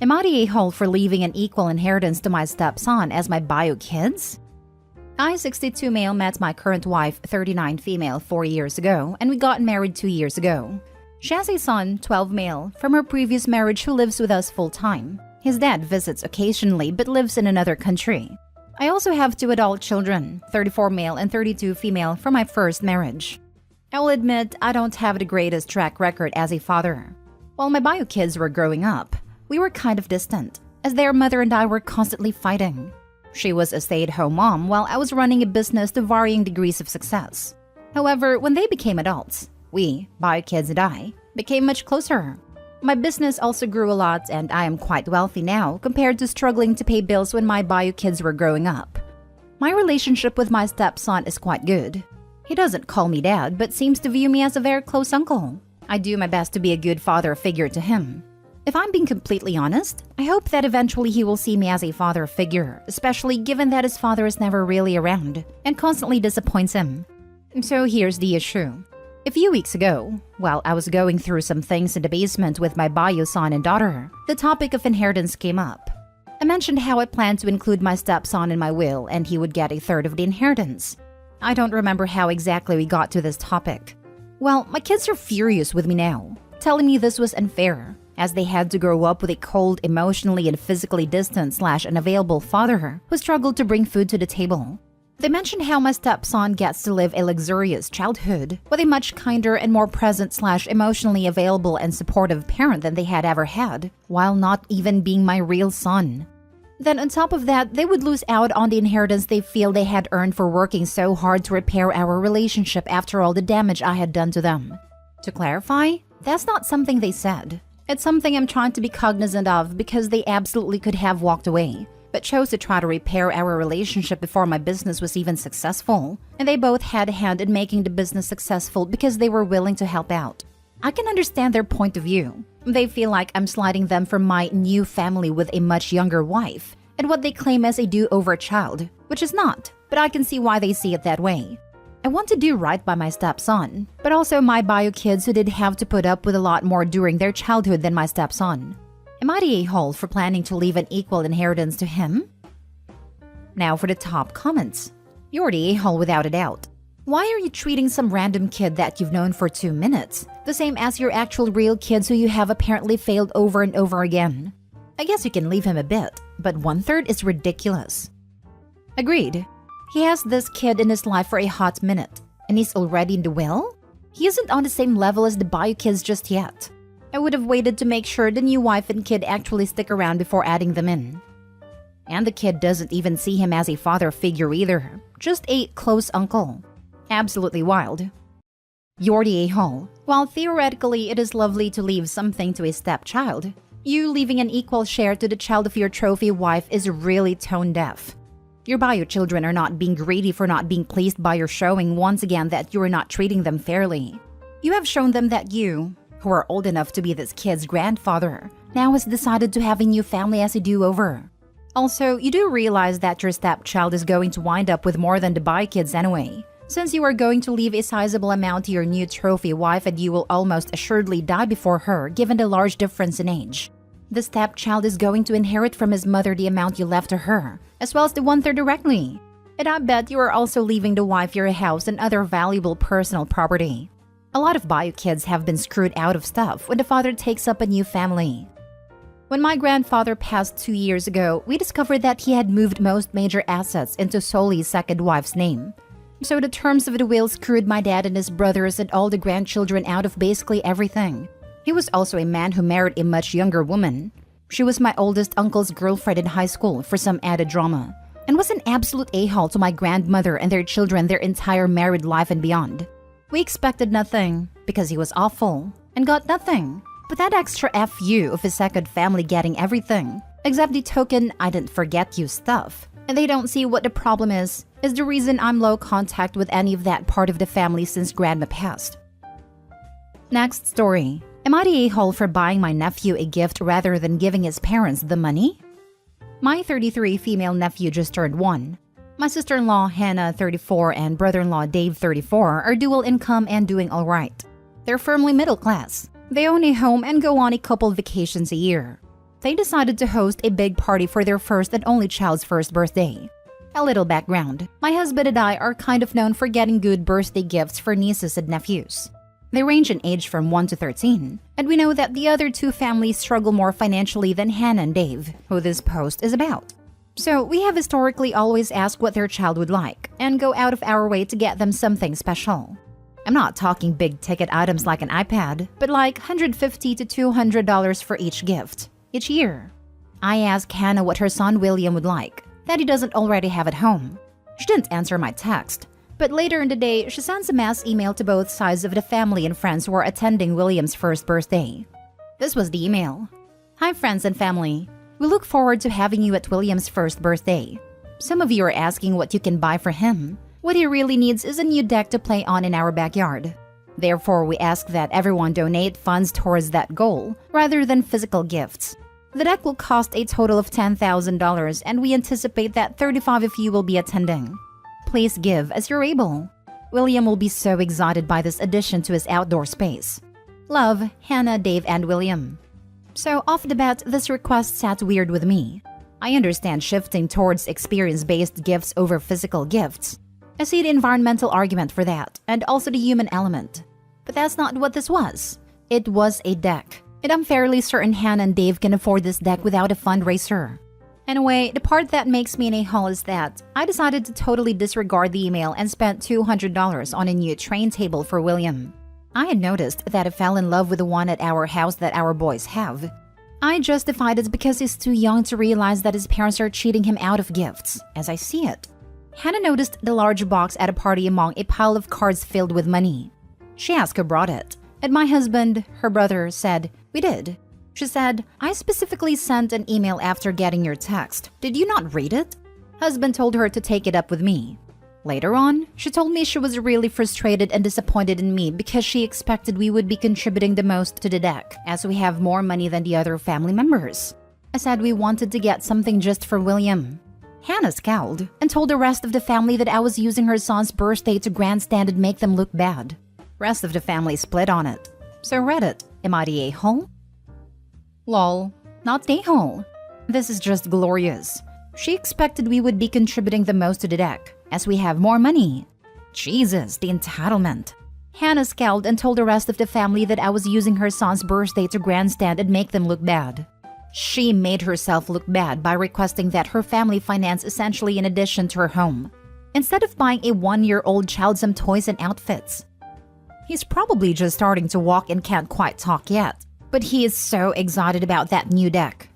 Am I the a-hole for leaving an equal inheritance to my stepson as my bio kids? I, 62 male, met my current wife, 39 female, 4 years ago, and we got married 2 years ago. She has a son, 12 male, from her previous marriage who lives with us full-time. His dad visits occasionally but lives in another country. I also have 2 adult children, 34 male and 32 female, from my first marriage. I will admit I don't have the greatest track record as a father. While my bio kids were growing up, we were kind of distant, as their mother and I were constantly fighting. She was a stay-at-home mom while I was running a business to varying degrees of success. However, when they became adults, we, bio kids and I, became much closer. My business also grew a lot and I am quite wealthy now compared to struggling to pay bills when my bio kids were growing up. My relationship with my stepson is quite good. He doesn't call me dad but seems to view me as a very close uncle. I do my best to be a good father figure to him. If I'm being completely honest, I hope that eventually he will see me as a father figure, especially given that his father is never really around and constantly disappoints him. So here's the issue. A few weeks ago, while I was going through some things in the basement with my bio son and daughter, the topic of inheritance came up. I mentioned how I planned to include my stepson in my will and he would get a third of the inheritance. I don't remember how exactly we got to this topic. Well, my kids are furious with me now, telling me this was unfair, as they had to grow up with a cold, emotionally and physically distant / unavailable father who struggled to bring food to the table. They mentioned how my stepson gets to live a luxurious childhood with a much kinder and more present / emotionally available and supportive parent than they had ever had, while not even being my real son. Then on top of that, they would lose out on the inheritance they feel they had earned for working so hard to repair our relationship after all the damage I had done to them. To clarify, that's not something they said. It's something I'm trying to be cognizant of because they absolutely could have walked away, but chose to try to repair our relationship before my business was even successful, and they both had a hand in making the business successful because they were willing to help out. I can understand their point of view. They feel like I'm sliding them from my new family with a much younger wife, and what they claim as a do-over child, which is not, but I can see why they see it that way. I want to do right by my stepson, but also my bio kids who did have to put up with a lot more during their childhood than my stepson. Am I the a-hole for planning to leave an equal inheritance to him? Now for the top comments. You're the a-hole without a doubt. Why are you treating some random kid that you've known for 2 minutes the same as your actual real kids who you have apparently failed over and over again? I guess you can leave him a bit, but 1/3 is ridiculous. Agreed. He has this kid in his life for a hot minute, and he's already in the will? He isn't on the same level as the bio kids just yet. I would have waited to make sure the new wife and kid actually stick around before adding them in. And the kid doesn't even see him as a father figure either, just a close uncle. Absolutely wild. You're the a-hole. While theoretically it is lovely to leave something to a stepchild, you leaving an equal share to the child of your trophy wife is really tone-deaf. Your bio children are not being greedy for not being pleased by your showing once again that you are not treating them fairly. You have shown them that you, who are old enough to be this kid's grandfather, now has decided to have a new family as a do-over. Also, you do realize that your stepchild is going to wind up with more than the bio kids anyway, since you are going to leave a sizable amount to your new trophy wife and you will almost assuredly die before her given the large difference in age. The stepchild is going to inherit from his mother the amount you left to her, as well as the 1/3 directly. And I bet you are also leaving the wife your house and other valuable personal property. A lot of bio kids have been screwed out of stuff when the father takes up a new family. When my grandfather passed 2 years ago, we discovered that he had moved most major assets into solely his second wife's name. So the terms of the will screwed my dad and his brothers and all the grandchildren out of basically everything. He was also a man who married a much younger woman. She was my oldest uncle's girlfriend in high school for some added drama, and was an absolute a-hole to my grandmother and their children their entire married life and beyond. We expected nothing, because he was awful, and got nothing, but that extra FU of his second family getting everything, except the token "I didn't forget you" stuff. And they don't see what the problem is the reason I'm low contact with any of that part of the family since grandma passed. Next story. Am I the a-hole for buying my nephew a gift rather than giving his parents the money? My 33 female nephew just turned 1. My sister-in-law Hannah, 34, and brother-in-law Dave, 34, are dual income and doing alright. They're firmly middle class. They own a home and go on a couple vacations a year. they decided to host a big party for their first and only child's first birthday. A little background. My husband and I are kind of known for getting good birthday gifts for nieces and nephews. They range in age from 1 to 13, and we know that the other two families struggle more financially than Hannah and Dave, who this post is about. So we have historically always asked what their child would like, and go out of our way to get them something special. I'm not talking big ticket items like an iPad, but like $150 to $200 for each gift, each year. I asked Hannah what her son William would like, that he doesn't already have at home. She didn't answer my text, but later in the day, she sends a mass email to both sides of the family and friends who are attending William's first birthday. This was the email. Hi friends and family. We look forward to having you at William's first birthday. Some of you are asking what you can buy for him. What he really needs is a new deck to play on in our backyard. Therefore, we ask that everyone donate funds towards that goal, rather than physical gifts. The deck will cost a total of $10,000 and we anticipate that 35 of you will be attending. Please give as you're able. William will be so excited by this addition to his outdoor space. Love, Hannah, Dave, and William. So off the bat, this request sat weird with me. I understand shifting towards experience-based gifts over physical gifts. I see the environmental argument for that, and also the human element. But that's not what this was. It was a deck. And I'm fairly certain Hannah and Dave can afford this deck without a fundraiser. Anyway, the part that makes me in a hole is that I decided to totally disregard the email and spent $200 on a new train table for William. I had noticed that I fell in love with the one at our house that our boys have. I justified it because he's too young to realize that his parents are cheating him out of gifts, as I see it. Hannah noticed the large box at a party among a pile of cards filled with money. She asked who brought it, and my husband, her brother, said, "We did." She said, "I specifically sent an email after getting your text. Did you not read it?" Husband told her to take it up with me. Later on, she told me she was really frustrated and disappointed in me because she expected we would be contributing the most to the deck, as we have more money than the other family members. I said we wanted to get something just for William. Hannah scowled and told the rest of the family that I was using her son's birthday to grandstand and make them look bad. Rest of the family split on it. So Reddit, am I the a-hole? Lol, not the a-hole. This is just glorious. She expected we would be contributing the most to the deck, as we have more money. Jesus, the entitlement. Hannah scowled and told the rest of the family that I was using her son's birthday to grandstand and make them look bad. She made herself look bad by requesting that her family finance essentially in addition to her home, instead of buying a 1-year-old child some toys and outfits. He's probably just starting to walk and can't quite talk yet, but he is so excited about that new deck.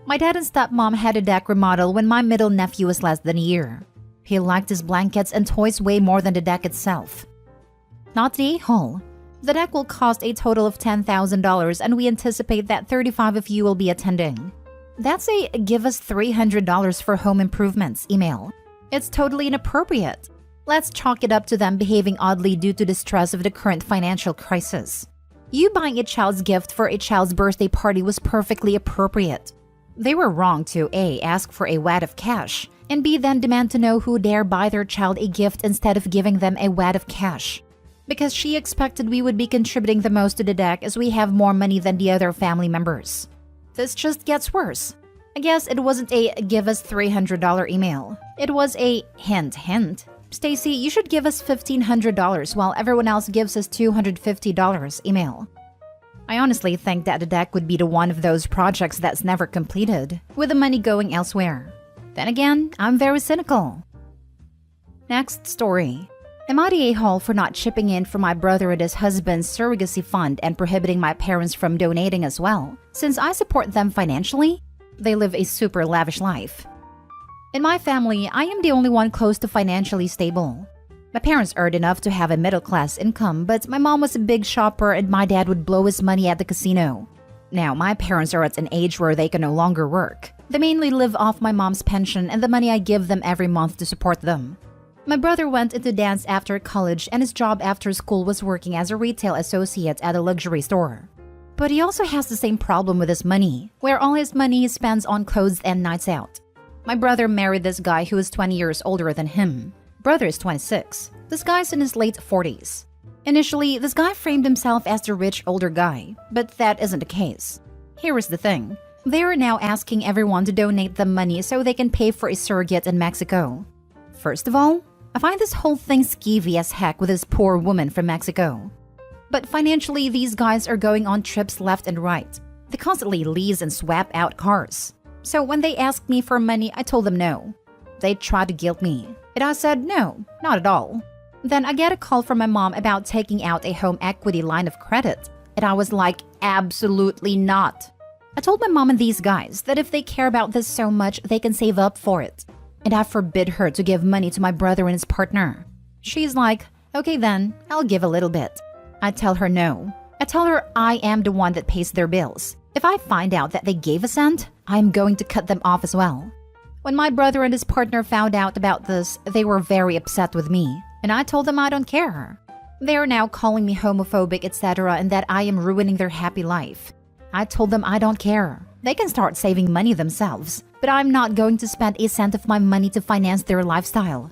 My dad and stepmom had a deck remodel when my middle nephew was less than a year. He liked his blankets and toys way more than the deck itself. Not the a-hole. The deck will cost a total of $10,000 and we anticipate that 35 of you will be attending. That's a "give us $300 for home improvements" email. It's totally inappropriate. Let's chalk it up to them behaving oddly due to the stress of the current financial crisis. You buying a child's gift for a child's birthday party was perfectly appropriate. They were wrong to A. ask for a wad of cash, and B. then demand to know who dare buy their child a gift instead of giving them a wad of cash. Because she expected we would be contributing the most to the deck as we have more money than the other family members. This just gets worse. I guess it wasn't a "give us $300 email. It was a hint hint. Stacy, you should give us $1,500 while everyone else gives us $250 email. I honestly think that the deck would be the one of those projects that's never completed, with the money going elsewhere. Then again, I'm very cynical. Next story. Am I the a-hole for not chipping in for my brother and his husband's surrogacy fund and prohibiting my parents from donating as well, since I support them financially? They live a super lavish life. In my family, I am the only one close to financially stable. My parents earned enough to have a middle-class income, but my mom was a big shopper and my dad would blow his money at the casino. Now, my parents are at an age where they can no longer work. They mainly live off my mom's pension and the money I give them every month to support them. My brother went into dance after college and his job after school was working as a retail associate at a luxury store. But he also has the same problem with his money, where all his money he spends on clothes and nights out. My brother married this guy who is 20 years older than him. Brother is 26. This guy's in his late 40s. Initially, this guy framed himself as the rich older guy, but that isn't the case. Here is the thing. They are now asking everyone to donate them money so they can pay for a surrogate in Mexico. First of all, I find this whole thing skeevy as heck with this poor woman from Mexico. But financially, these guys are going on trips left and right. They constantly lease and swap out cars. So when they asked me for money, I told them no. They tried to guilt me, and I said no, not at all. Then I get a call from my mom about taking out a home equity line of credit, and I was like, absolutely not. I told my mom and these guys that if they care about this so much, they can save up for it. And I forbid her to give money to my brother and his partner. She's like, okay then, I'll give a little bit. I tell her no. I tell her I am the one that pays their bills. If I find out that they gave a cent, I'm going to cut them off as well. When my brother and his partner found out about this, they were very upset with me, and I told them I don't care. They are now calling me homophobic, etc., and that I am ruining their happy life. I told them I don't care. They can start saving money themselves, but I'm not going to spend a cent of my money to finance their lifestyle.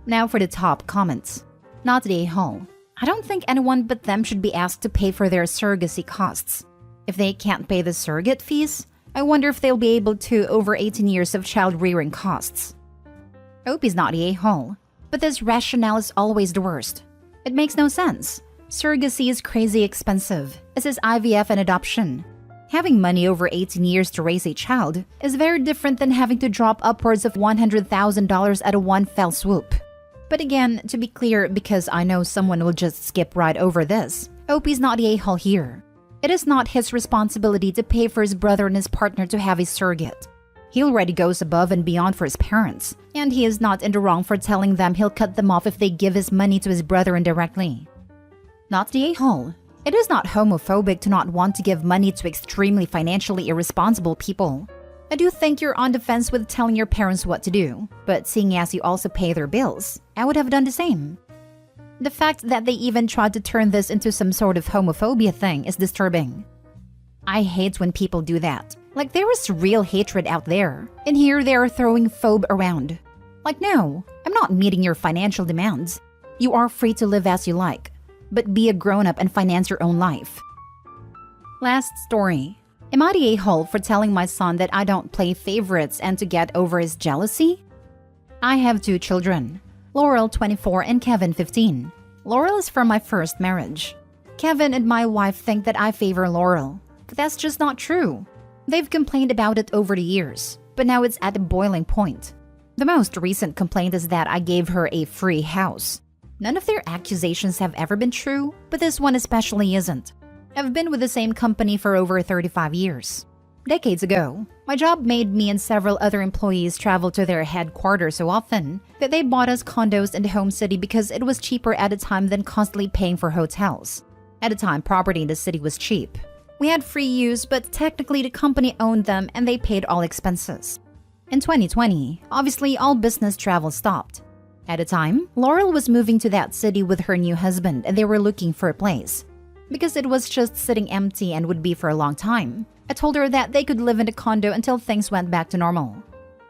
Now for the top comments. Not the a-hole. I don't think anyone but them should be asked to pay for their surrogacy costs. If they can't pay the surrogate fees, I wonder if they'll be able to over 18 years of child rearing costs. Opie's not the a-hole, but this rationale is always the worst. It makes no sense. Surrogacy is crazy expensive, as is IVF and adoption. Having money over 18 years to raise a child is very different than having to drop upwards of $100,000 at a one fell swoop. But again, to be clear, because I know someone will just skip right over this, Opie's not the a-hole here. It is not his responsibility to pay for his brother and his partner to have a surrogate. He already goes above and beyond for his parents, and he is not in the wrong for telling them he'll cut them off if they give his money to his brother indirectly. Not the a-hole. It is not homophobic to not want to give money to extremely financially irresponsible people. I do think you're on the fence with telling your parents what to do, but seeing as you also pay their bills, I would have done the same. The fact that they even tried to turn this into some sort of homophobia thing is disturbing. I hate when people do that. Like there is real hatred out there, and here they are throwing phobe around. Like no, I'm not meeting your financial demands. You are free to live as you like, but be a grown-up and finance your own life. Last story. Am I the a-hole for telling my son that I don't play favorites and to get over his jealousy? I have 2 children. Laurel, 24, and Kevin, 15. Laurel is from my first marriage. Kevin and my wife think that I favor Laurel, but that's just not true. They've complained about it over the years, but now it's at a boiling point. The most recent complaint is that I gave her a free house. None of their accusations have ever been true, but this one especially isn't. I've been with the same company for over 35 years. Decades ago, my job made me and several other employees travel to their headquarters so often that they bought us condos in the home city because it was cheaper at a time than constantly paying for hotels. At the time, property in the city was cheap. We had free use, but technically the company owned them and they paid all expenses. In 2020, obviously all business travel stopped. At the time, Laurel was moving to that city with her new husband and they were looking for a place. Because it was just sitting empty and would be for a long time, I told her that they could live in a condo until things went back to normal.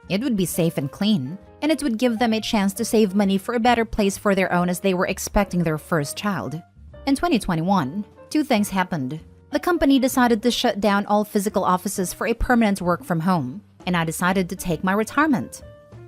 It would be safe and clean, and it would give them a chance to save money for a better place for their own as they were expecting their first child. In 2021, 2 things happened. The company decided to shut down all physical offices for a permanent work from home, and I decided to take my retirement.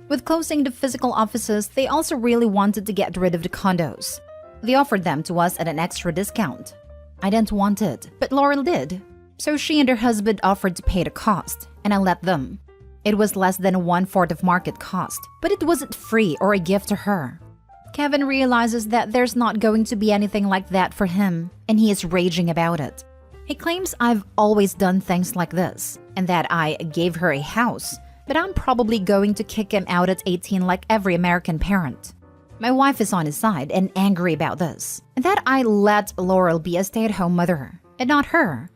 With closing the physical offices, they also really wanted to get rid of the condos. They offered them to us at an extra discount. I didn't want it, but Laurel did. So she and her husband offered to pay the cost, and I let them. It was less than 1/4 of market cost, but it wasn't free or a gift to her. Kevin realizes that there's not going to be anything like that for him, and he is raging about it. He claims I've always done things like this, and that I gave her a house, but I'm probably going to kick him out at 18 like every American parent. My wife is on his side and angry about this, and that I let Laurel be a stay-at-home mother, and not her.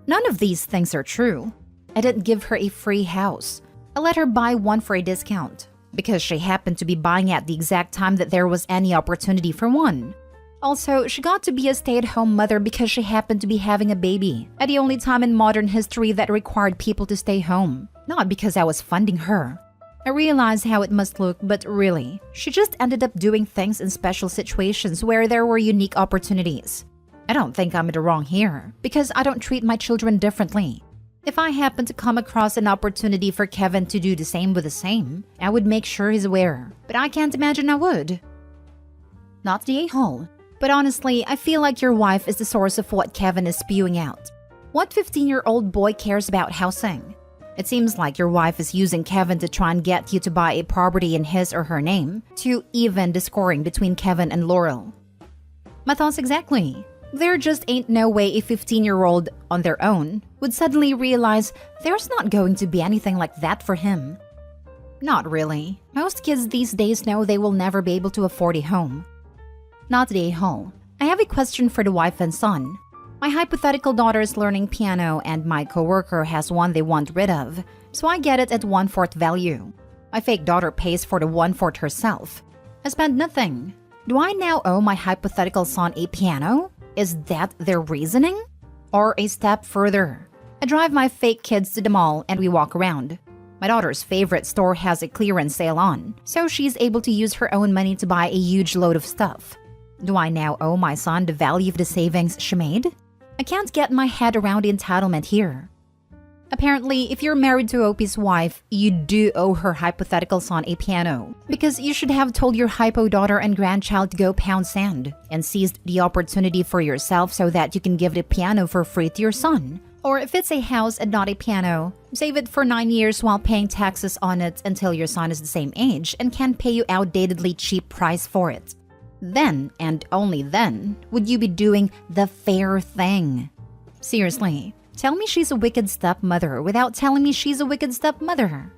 None of these things are true. I didn't give her a free house. I let her buy one for a discount, because she happened to be buying at the exact time that there was any opportunity for one. Also, she got to be a stay-at-home mother because she happened to be having a baby at the only time in modern history that required people to stay home, not because I was funding her. I realize how it must look, but really, she just ended up doing things in special situations where there were unique opportunities. I don't think I'm in the wrong here, because I don't treat my children differently. If I happen to come across an opportunity for Kevin to do the same with the same, I would make sure he's aware, but I can't imagine I would. Not the a-hole. But honestly, I feel like your wife is the source of what Kevin is spewing out. What 15-year-old boy cares about housing? It seems like your wife is using Kevin to try and get you to buy a property in his or her name to even the scoring between Kevin and Laurel. My thoughts exactly. There just ain't no way a 15-year-old on their own would suddenly realize there's not going to be anything like that for him. Not really. Most kids these days know they will never be able to afford a home. Not the a-hole. I have a question for the wife and son. My hypothetical daughter is learning piano and my coworker has one they want rid of, so I get it at 1/4 value. My fake daughter pays for the 1/4 herself. I spend nothing. Do I now owe my hypothetical son a piano? Is that their reasoning? Or a step further, I drive my fake kids to the mall and we walk around. My daughter's favorite store has a clearance sale on, so she's able to use her own money to buy a huge load of stuff. Do I now owe my son the value of the savings she made? I can't get my head around the entitlement here. Apparently, if you're married to OP's wife, you do owe her hypothetical son a piano, because you should have told your hypo daughter and grandchild to go pound sand and seized the opportunity for yourself so that you can give the piano for free to your son. Or if it's a house and not a piano, save it for 9 years while paying taxes on it until your son is the same age and can pay you outdatedly cheap price for it. Then, and only then, would you be doing the fair thing. Seriously, tell me she's a wicked stepmother without telling me she's a wicked stepmother.